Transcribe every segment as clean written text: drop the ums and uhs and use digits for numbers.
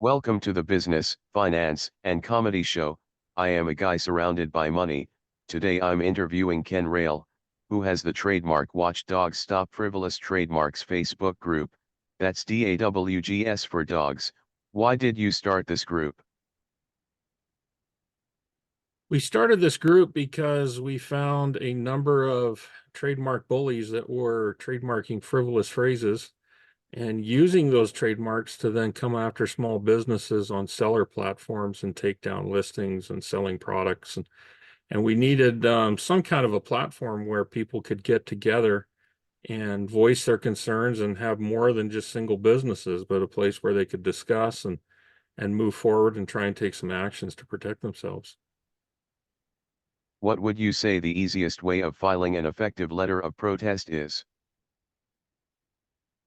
Welcome to the Business, Finance, and Comedy Show. I am a guy surrounded by money. Today I'm interviewing Ken Reil, who has the Trademark Watchdog Stop Frivolous Trademarks Facebook group. That's DAWGS for dogs. Why did you start this group? We started this group because we found a number of trademark bullies that were trademarking frivolous phrases and using those trademarks to then come after small businesses on seller platforms and take down listings and selling products. And we needed some kind of a platform where people could get together and voice their concerns and have more than just single businesses, but a place where they could discuss and move forward and try and take some actions to protect themselves. What would you say the easiest way of filing an effective letter of protest is?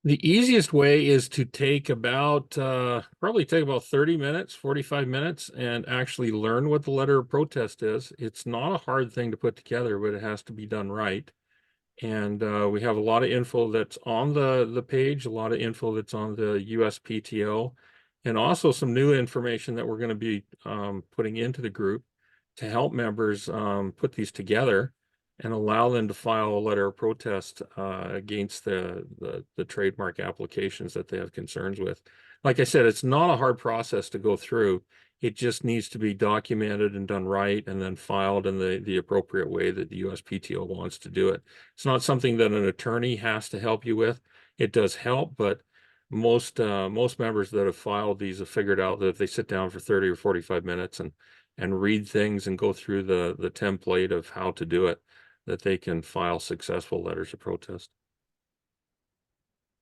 The easiest way is to take probably take about 30 minutes, 45 minutes, and actually learn what the letter of protest is. It's not a hard thing to put together, but it has to be done right. And we have a lot of info that's on the page, a lot of info that's on the USPTO, and also some new information that we're going to be putting into the group to help members put these together and allow them to file a letter of protest against the trademark applications that they have concerns with. Like I said, it's not a hard process to go through. It just needs to be documented and done right and then filed in the appropriate way that the USPTO wants to do it. It's not something that an attorney has to help you with. It does help, but most members that have filed these have figured out that if they sit down for 30 or 45 minutes and read things and go through the template of how to do it, that they can file successful letters of protest.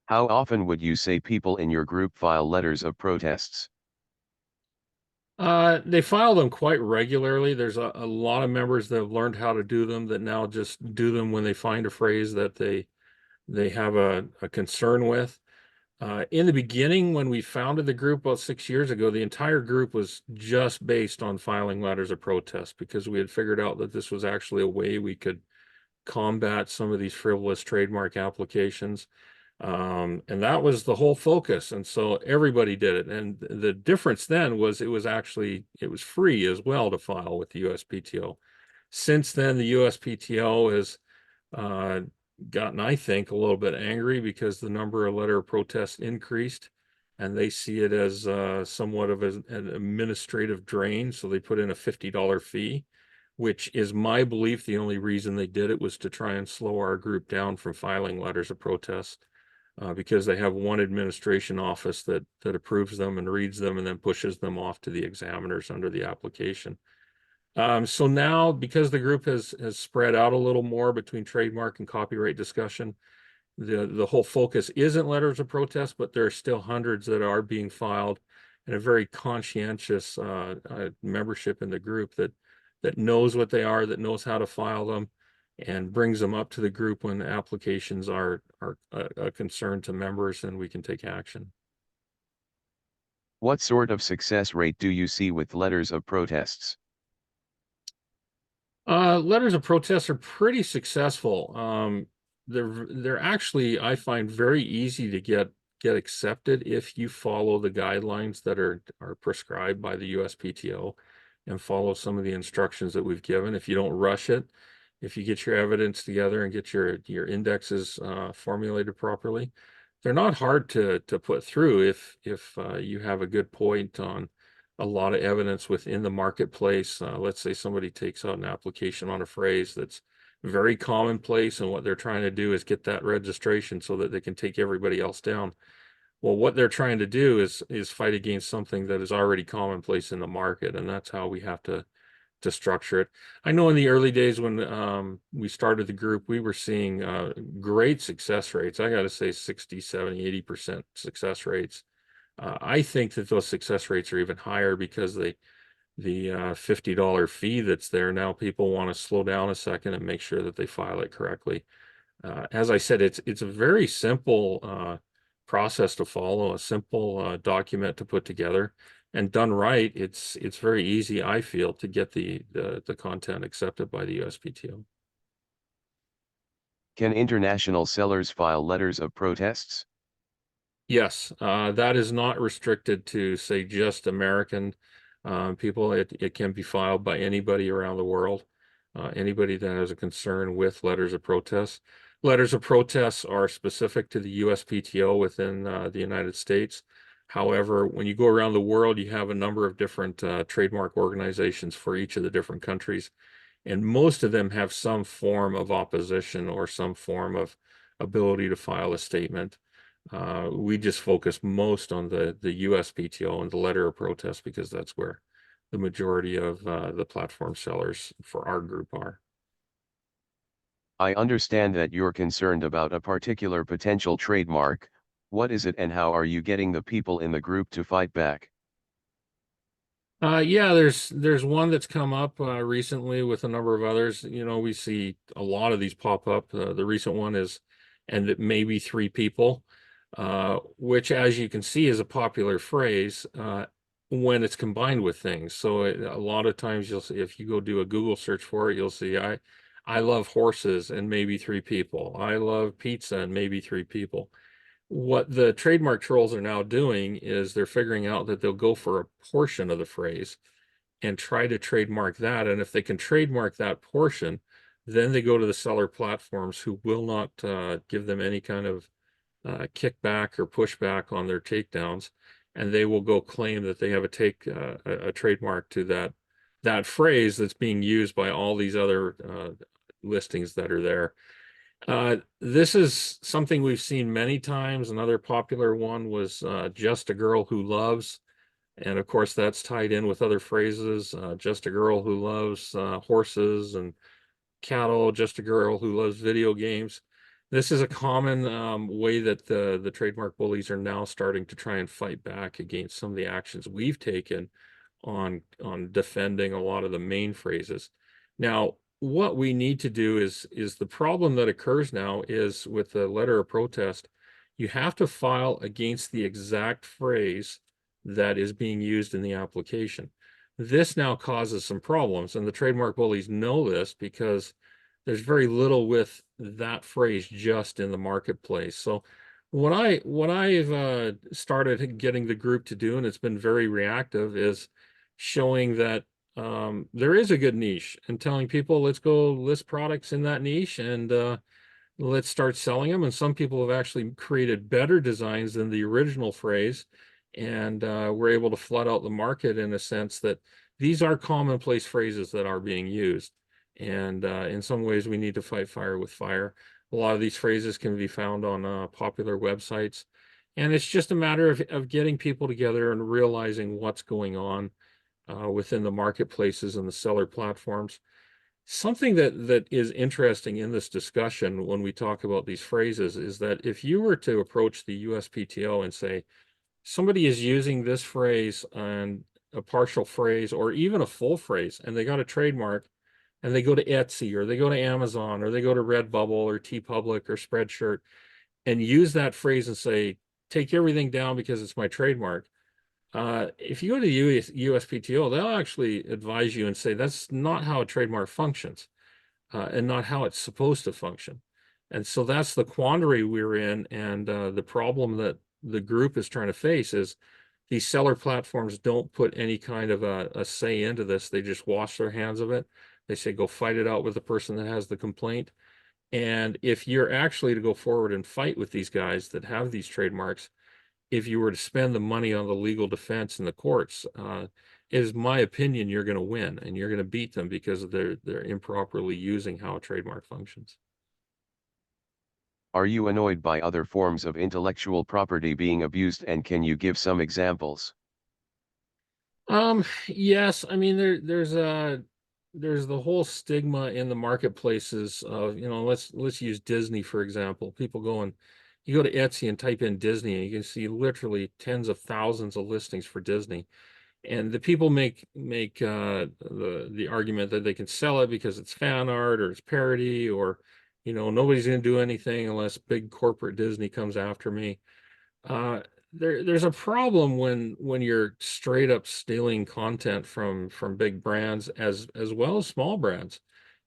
How often would you say people in your group file letters of protests? They file them quite regularly. There's a lot of members that have learned how to do them that now just do them when they find a phrase that they have a concern with. In the beginning, when we founded the group about 6 years ago, the entire group was just based on filing letters of protest because we had figured out that this was actually a way we could combat some of these frivolous trademark applications. And that was the whole focus. And so everybody did it. And the difference then was it was free as well to file with the USPTO. Since then, the USPTO has uh, gotten, I think, a little bit angry because the number of letter of protests increased, and they see it as somewhat of an administrative drain. So they put in a $50 fee, which is my belief. The only reason they did it was to try and slow our group down from filing letters of protest. Because they have one administration office that approves them and reads them and then pushes them off to the examiners under the application. So now, because the group has spread out a little more between trademark and copyright discussion, the whole focus isn't letters of protest, but there are still hundreds that are being filed, and a very conscientious membership in the group that knows what they are, that knows how to file them, and brings them up to the group when applications are a concern to members, and we can take action. What sort of success rate do you see with letters of protests? Letters of protest are pretty successful. They're actually, I find, very easy to get accepted if you follow the guidelines that are prescribed by the USPTO and follow some of the instructions that we've given. If you don't rush it, if you get your evidence together and get your indexes formulated properly, they're not hard to put through if you have a good point on a lot of evidence within the marketplace. Let's say somebody takes out an application on a phrase that's very commonplace, and what they're trying to do is get that registration so that they can take everybody else down. Well, what they're trying to do is fight against something that is already commonplace in the market, and that's how we have to structure it. I know in the early days when we started the group, we were seeing great success rates. I got to say 60, 70, 80% success rates. I think that those success rates are even higher because the $50 fee that's there now, people want to slow down a second and make sure that they file it correctly. As I said, it's a very simple process to follow, a simple document to put together, and done right, it's very easy, I feel, to get the content accepted by the USPTO. Can international sellers file letters of protests? Yes, that is not restricted to, say, just American people. It can be filed by anybody around the world, anybody that has a concern with letters of protest. Letters of protests are specific to the USPTO within the United States. However, when you go around the world, you have a number of different trademark organizations for each of the different countries, and most of them have some form of opposition or some form of ability to file a statement. We just focus most on the USPTO and the letter of protest because that's where the majority of the platform sellers for our group are. I understand that you're concerned about a particular potential trademark. What is it and how are you getting the people in the group to fight back? Yeah, there's one that's come up recently with a number of others. You know, we see a lot of these pop up. The recent one is, and it may be three people, which, as you can see, is a popular phrase when it's combined with things. So a lot of times you'll see, if you go do a Google search for it, you'll see I love horses and maybe three people. I love pizza and maybe three people. What the trademark trolls are now doing is they're figuring out that they'll go for a portion of the phrase and try to trademark that. And if they can trademark that portion, then they go to the seller platforms who will not give them any kind of kickback or pushback on their takedowns, and they will go claim that they have a trademark to that phrase that's being used by all these other listings that are there. This is something we've seen many times. Another popular one was just a girl who loves. And of course, that's tied in with other phrases, just a girl who loves horses and cattle, just a girl who loves video games. This is a common way that the trademark bullies are now starting to try and fight back against some of the actions we've taken on defending a lot of the main phrases. Now, what we need to do is the problem that occurs now is with the letter of protest, you have to file against the exact phrase that is being used in the application. This now causes some problems, and the trademark bullies know this because there's very little with that phrase just in the marketplace. So what I've started getting the group to do, and it's been very reactive, is showing that there is a good niche and telling people, let's go list products in that niche and let's start selling them. And some people have actually created better designs than the original phrase, and we're able to flood out the market in a sense that these are commonplace phrases that are being used. And in some ways, we need to fight fire with fire. A lot of these phrases can be found on popular websites. And it's just a matter of getting people together and realizing what's going on within the marketplaces and the seller platforms. Something that is interesting in this discussion when we talk about these phrases is that if you were to approach the USPTO and say, somebody is using this phrase and a partial phrase or even a full phrase, and they got a trademark, and they go to Etsy or they go to Amazon or they go to Redbubble or TeePublic or Spreadshirt and use that phrase and say, take everything down because it's my trademark. If you go to the USPTO, they'll actually advise you and say that's not how a trademark functions and not how it's supposed to function. And so that's the quandary we're in. And the problem that the group is trying to face is these seller platforms don't put any kind of a say into this. They just wash their hands of it. They say, go fight it out with the person that has the complaint. And if you're actually to go forward and fight with these guys that have these trademarks, if you were to spend the money on the legal defense in the courts, it is my opinion you're going to win and you're going to beat them because they're improperly using how a trademark functions. Are you annoyed by other forms of intellectual property being abused, and can you give some examples? Yes, I mean there's the whole stigma in the marketplaces of, you know, let's use Disney for example. People go and you go to Etsy and type in Disney and you can see literally tens of thousands of listings for Disney. And the people make the argument that they can sell it because it's fan art or it's parody or, you know, nobody's going to do anything unless big corporate Disney comes after me. Uh, there's a problem when you're straight up stealing content from big brands as well as small brands.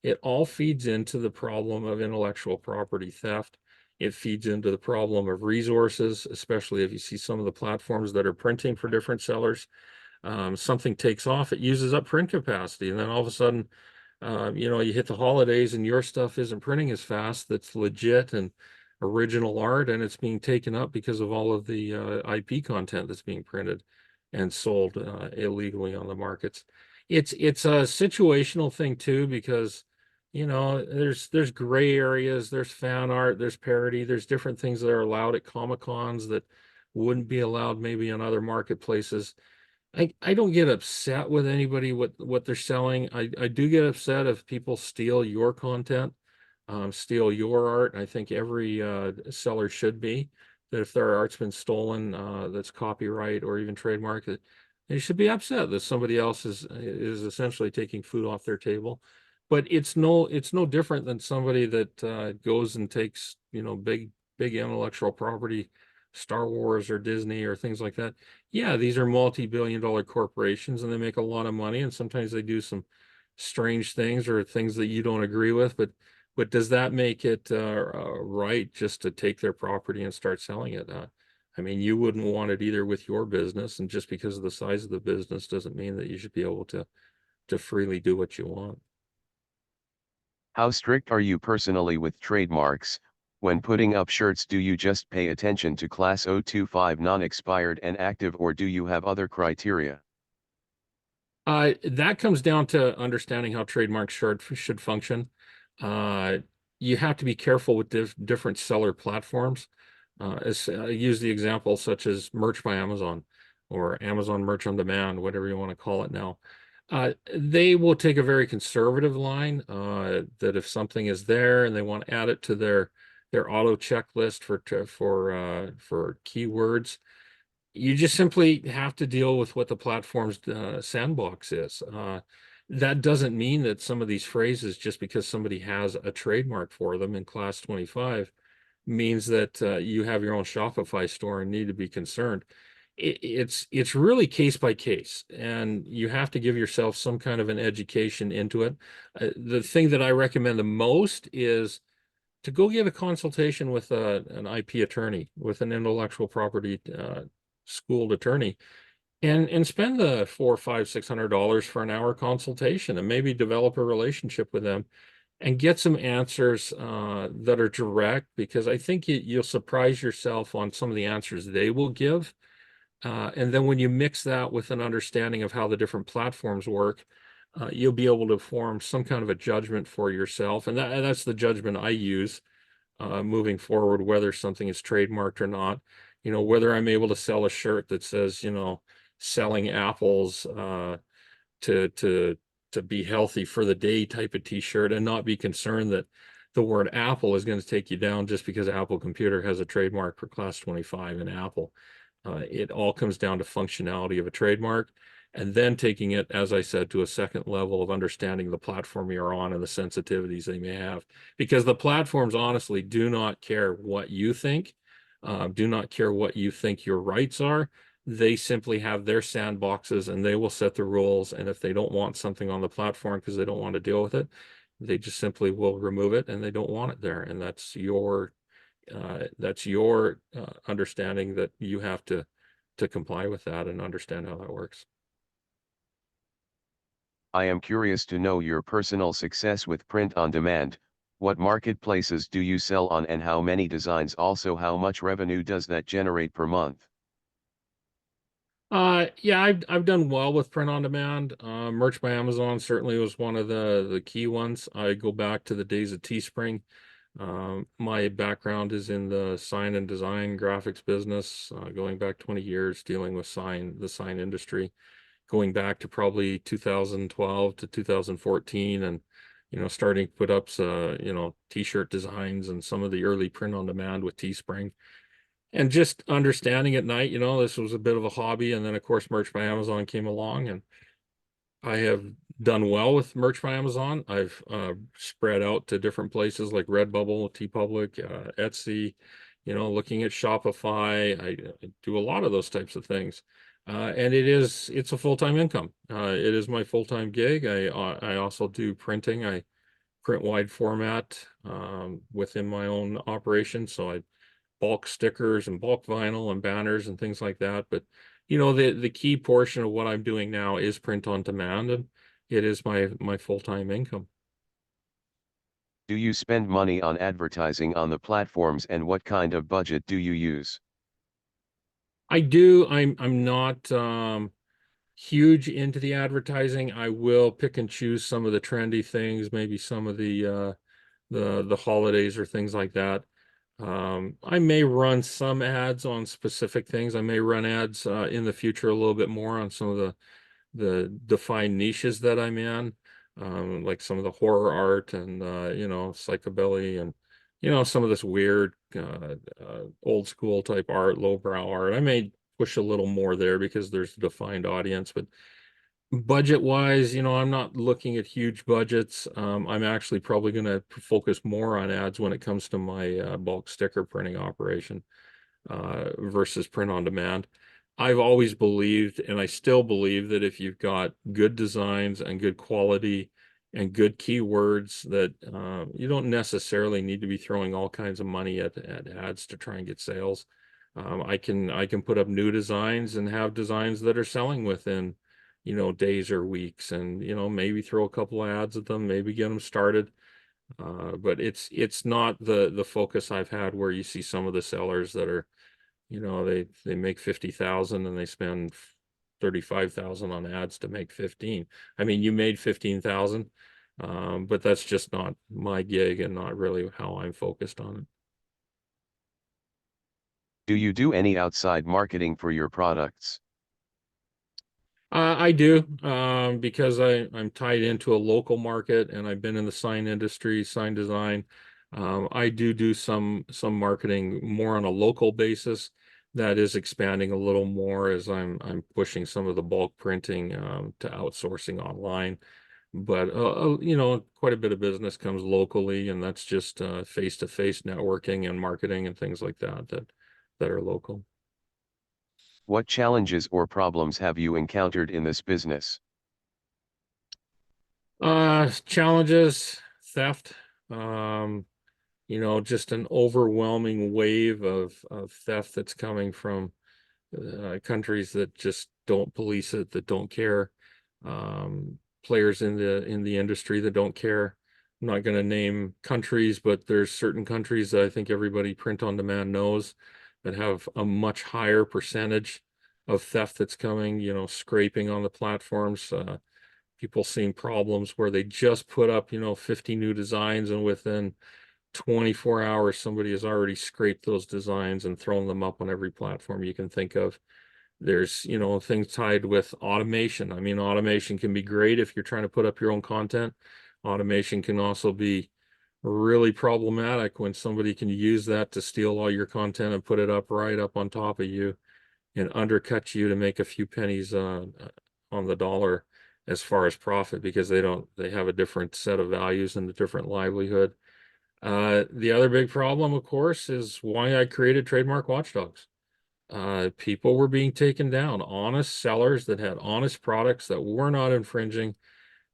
It all feeds into the problem of intellectual property theft. It feeds into the problem of resources, especially if you see some of the platforms that are printing for different sellers. Something takes off, it uses up print capacity, and then all of a sudden, you hit the holidays and your stuff isn't printing as fast. That's legit and original art, and it's being taken up because of all of the IP content that's being printed and sold illegally on the markets. It's a situational thing too, because there's gray areas, there's fan art, there's parody, there's different things that are allowed at Comic Cons that wouldn't be allowed maybe on other marketplaces. I don't get upset with anybody what they're selling. I do get upset if people steal your content, steal your art. I think every seller should be, that if their art's been stolen, that's copyright or even trademark, that they should be upset that somebody else is essentially taking food off their table. But it's no different than somebody that goes and takes, big intellectual property, Star Wars or Disney or things like that. Yeah, these are multi-billion-dollar corporations and they make a lot of money, and sometimes they do some strange things or things that you don't agree with, but does that make it right just to take their property and start selling it? I mean, you wouldn't want it either with your business, and just because of the size of the business doesn't mean that you should be able to freely do what you want. How strict are you personally with trademarks? When putting up shirts, do you just pay attention to Class 025 non-expired and active, or do you have other criteria? That comes down to understanding how trademarks should function. Uh, you have to be careful with different seller platforms. I use the example such as Merch by Amazon or Amazon Merch on Demand, whatever you want to call it now. They will take a very conservative line, that if something is there and they want to add it to their auto checklist for keywords, you just simply have to deal with what the platform's sandbox is. That doesn't mean that some of these phrases, just because somebody has a trademark for them in Class 25, means that you have your own Shopify store and need to be concerned. It's really case by case, and you have to give yourself some kind of an education into it. The thing that I recommend the most is to go get a consultation with an IP attorney, with an intellectual property schooled attorney, and spend the $400, $500, $600 for an hour consultation, and maybe develop a relationship with them and get some answers that are direct, because I think you'll surprise yourself on some of the answers they will give. And then when you mix that with an understanding of how the different platforms work, you'll be able to form some kind of a judgment for yourself. And that's the judgment I use moving forward, whether something is trademarked or not. Whether I'm able to sell a shirt that says, selling apples to be healthy for the day type of t-shirt, and not be concerned that the word Apple is going to take you down just because Apple Computer has a trademark for Class 25 in Apple. It all comes down to functionality of a trademark, and then taking it, as I said, to a second level of understanding the platform you're on and the sensitivities they may have. Because the platforms honestly do not care what you think, do not care what you think your rights are. They simply have their sandboxes and they will set the rules. And if they don't want something on the platform because they don't want to deal with it, they just simply will remove it, and they don't want it there. And that's your understanding that you have to comply with that and understand how that works. I am curious to know your personal success with print on demand. What marketplaces do you sell on, and how many designs? Also, how much revenue does that generate per month? Yeah, I've done well with print on demand. Merch by Amazon certainly was one of the key ones. I go back to the days of Teespring. My background is in the sign and design graphics business, going back 20 years, dealing with the sign industry, going back to probably 2012 to 2014, and starting to put up t-shirt designs and some of the early print on demand with Teespring. And just understanding at night, this was a bit of a hobby. And then, of course, Merch by Amazon came along, and I have done well with Merch by Amazon. I've spread out to different places like Redbubble, TeePublic, Etsy, looking at Shopify. I do a lot of those types of things. And it's a full-time income. It is my full-time gig. I also do printing. I print wide format within my own operation. So I bulk stickers and bulk vinyl and banners and things like that. But the key portion of what I'm doing now is print on demand, and it is my full-time income. Do you spend money on advertising on the platforms, and what kind of budget do you use? I do. I'm not huge into the advertising. I will pick and choose some of the trendy things, maybe some of the holidays or things like that. I may run some ads on specific things. I may run ads in the future a little bit more on some of the defined niches that I'm in, like some of the horror art and psychobilly and some of this weird old school type art, lowbrow art. I may push a little more there because there's a defined audience, but budget wise, I'm not looking at huge budgets. I'm actually probably going to focus more on ads when it comes to my bulk sticker printing operation versus print on demand. I've always believed, and I still believe, that if you've got good designs and good quality and good keywords, that you don't necessarily need to be throwing all kinds of money at ads to try and get sales. I can put up new designs and have designs that are selling within days or weeks, and maybe throw a couple of ads at them, maybe get them started. But it's not the focus I've had, where you see some of the sellers that are they make 50,000 and they spend 35,000 on ads to make 15. I mean, you made 15,000, but that's just not my gig and not really how I'm focused on it. Do you do any outside marketing for your products? I do, because I'm tied into a local market and I've been in the sign industry, sign design. I do some marketing more on a local basis. That is expanding a little more as I'm pushing some of the bulk printing to outsourcing online. But quite a bit of business comes locally, and that's just face-to-face networking and marketing and things like that are local. What challenges or problems have you encountered in this business? Challenges, theft, um, just an overwhelming wave of theft that's coming from countries that just don't police it, that don't care. Players in the industry that don't care. I'm not going to name countries, but there's certain countries that I think everybody print on demand knows that have a much higher percentage of theft that's coming, scraping on the platforms. People seeing problems where they just put up, 50 new designs, and within 24 hours, somebody has already scraped those designs and thrown them up on every platform you can think of. There's, things tied with automation. I mean, automation can be great if you're trying to put up your own content. Automation can also be really problematic when somebody can use that to steal all your content and put it up right up on top of you and undercut you to make a few pennies on the dollar as far as profit, because they have a different set of values and a different livelihood. The other big problem, of course, is why I created Trademark Watchdogs. People were being taken down, honest sellers that had honest products that were not infringing,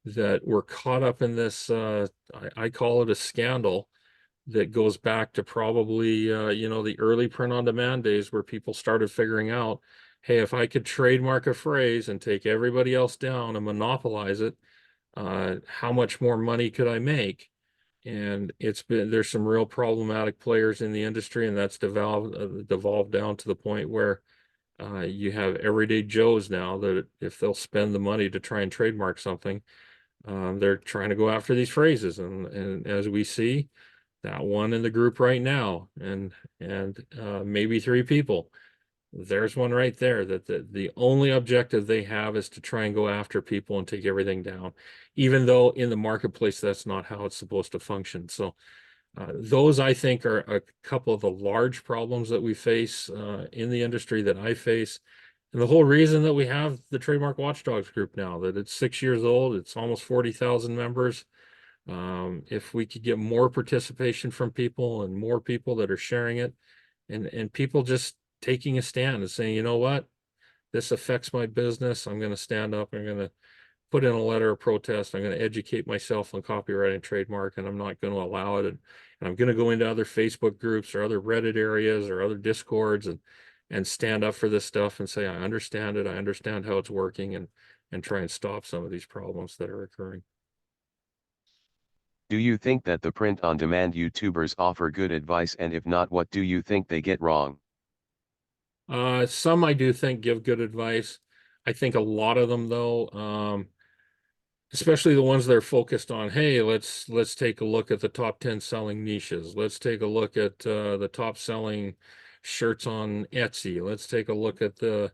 that were caught up in this, I call it a scandal that goes back to probably, the early print on demand days, where people started figuring out, hey, if I could trademark a phrase and take everybody else down and monopolize it, how much more money could I make? And there's some real problematic players in the industry, and that's devolved down to the point where you have everyday Joes now that if they'll spend the money to try and trademark something, they're trying to go after these phrases. And as we see, that one in the group right now, and maybe three people, there's one right there that the only objective they have is to try and go after people and take everything down, even though in the marketplace that's not how it's supposed to function. So those, I think, are a couple of the large problems that we face in the industry, that I face. And the whole reason that we have the Trademark Watchdogs group now, that it's 6 years old, it's almost 40,000 members. If we could get more participation from people and more people that are sharing it, and people just taking a stand and saying, you know what, this affects my business, I'm going to stand up, I'm going to put in a letter of protest. I'm going to educate myself on copyright and trademark, and I'm not going to allow it. And I'm going to go into other Facebook groups or other Reddit areas or other Discords and stand up for this stuff and say, I understand it. I understand how it's working, and try and stop some of these problems that are occurring. Do you think that the print-on-demand YouTubers offer good advice, and if not, what do you think they get wrong? Some I do think give good advice. I think a lot of them, though, especially the ones that are focused on, hey, let's take a look at the top 10 selling niches. Let's take a look at the top selling shirts on Etsy. Let's take a look at the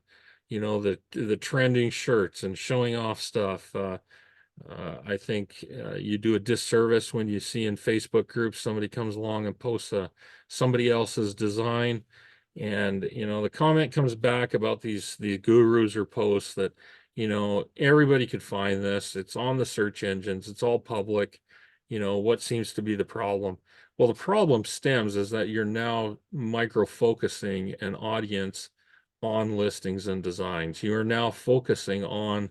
trending shirts and showing off stuff. I think you do a disservice when you see in Facebook groups somebody comes along and posts somebody else's design, and the comment comes back about these gurus or posts that everybody could find this. It's on the search engines. It's all public. What seems to be the problem? Well, the problem stems is that you're now micro-focusing an audience on listings and designs. You are now focusing on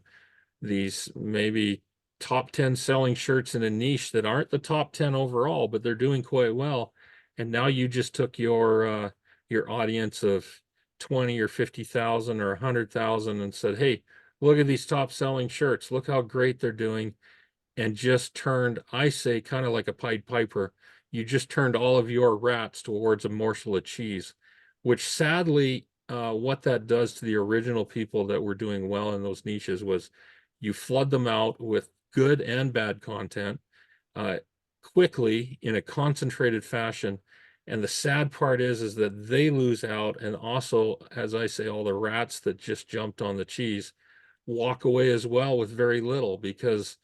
these maybe top 10 selling shirts in a niche that aren't the top 10 overall, but they're doing quite well. And now you just took your audience of 20 or 50,000 or 100,000 and said, hey, look at these top selling shirts. Look how great they're doing. And just turned, I say, kind of like a Pied Piper, you just turned all of your rats towards a morsel of cheese, which sadly, what that does to the original people that were doing well in those niches was you flood them out with good and bad content uh, quickly in a concentrated fashion. And the sad part is that they lose out. And also, as I say, all the rats that just jumped on the cheese walk away as well with very little, because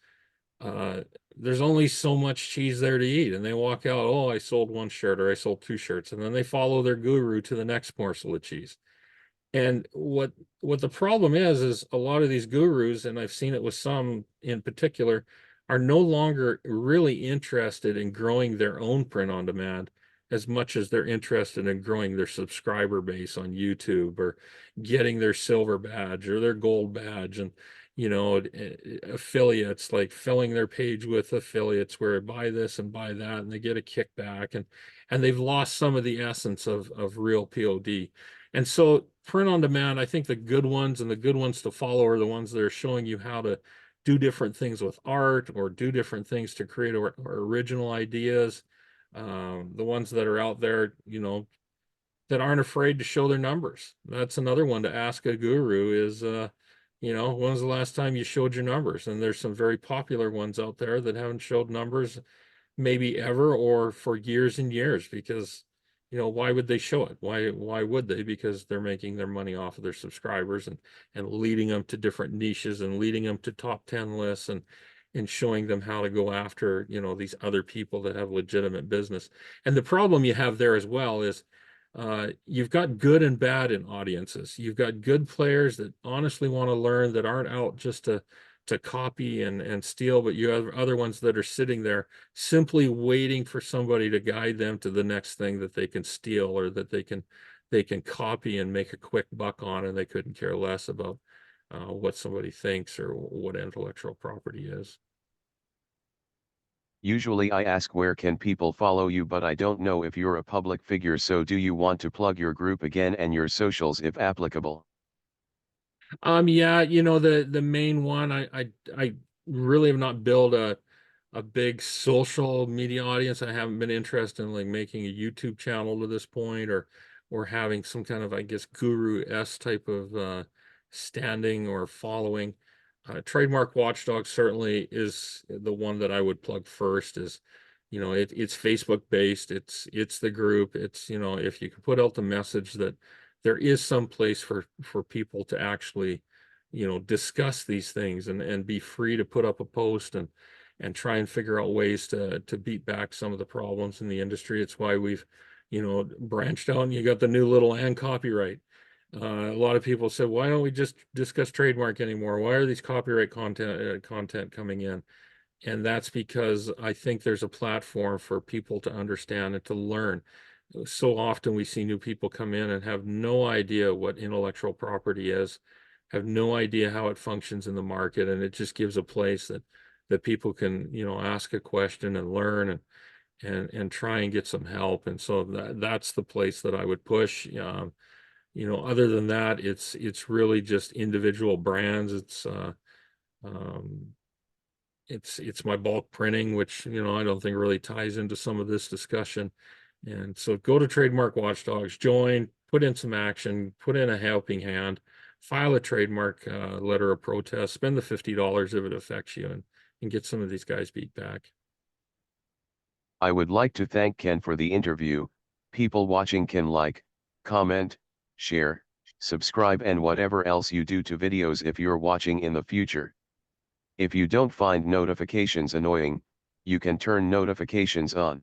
uh, there's only so much cheese there to eat. And they walk out, oh, I sold one shirt or I sold two shirts. And then they follow their guru to the next morsel of cheese. And what the problem is a lot of these gurus, and I've seen it with some in particular, are no longer really interested in growing their own print on demand as much as they're interested in growing their subscriber base on YouTube, or getting their silver badge or their gold badge. And affiliates, like filling their page with affiliates where buy this and buy that, and they get a kickback, and they've lost some of the essence of real POD. And so print on demand, I think the good ones and the good ones to follow are the ones that are showing you how to do different things with art, or do different things to create or original ideas. The ones that are out there, that aren't afraid to show their numbers. That's another one to ask a guru is, when's the last time you showed your numbers? And there's some very popular ones out there that haven't showed numbers maybe ever, or for years and years, because why would they show it? Why would they? Because they're making their money off of their subscribers, and leading them to different niches, and leading them to top 10 lists, and showing them how to go after these other people that have legitimate business. And the problem you have there as well is you've got good and bad in audiences. You've got good players that honestly want to learn, that aren't out just to copy and steal, but you have other ones that are sitting there simply waiting for somebody to guide them to the next thing that they can steal, or that they can copy and make a quick buck on, and they couldn't care less about what somebody thinks or what intellectual property is. Usually I ask where can people follow you, but I don't know if you're a public figure, so do you want to plug your group again and your socials if applicable? Yeah, the main one, I really have not built a big social media audience. I haven't been interested in like making a YouTube channel to this point, or having some kind of, I guess, guru-esque type of standing or following. Trademark Watchdog certainly is the one that I would plug first. Is it's Facebook based. It's the group. It's if you can put out the message that there is some place for people to actually discuss these things, and be free to put up a post, and try and figure out ways to beat back some of the problems in the industry. It's why we've branched out, and you got the new little and copyright. A lot of people said, why don't we just discuss trademark anymore? Why are these copyright content coming in? And that's because I think there's a platform for people to understand and to learn. So often we see new people come in and have no idea what intellectual property is, have no idea how it functions in the market, and it just gives a place that people can, ask a question and learn and try and get some help. And so that's the place that I would push. Other than that, it's really just individual brands. Um, it's my bulk printing, which, I don't think really ties into some of this discussion. And so go to Trademark Watchdogs, join, put in some action, put in a helping hand, file a trademark letter of protest, spend the $50 if it affects you, and get some of these guys beat back. I would like to thank Ken for the interview. People watching can like, comment, share, subscribe and whatever else you do to videos if you're watching in the future. If you don't find notifications annoying, you can turn notifications on.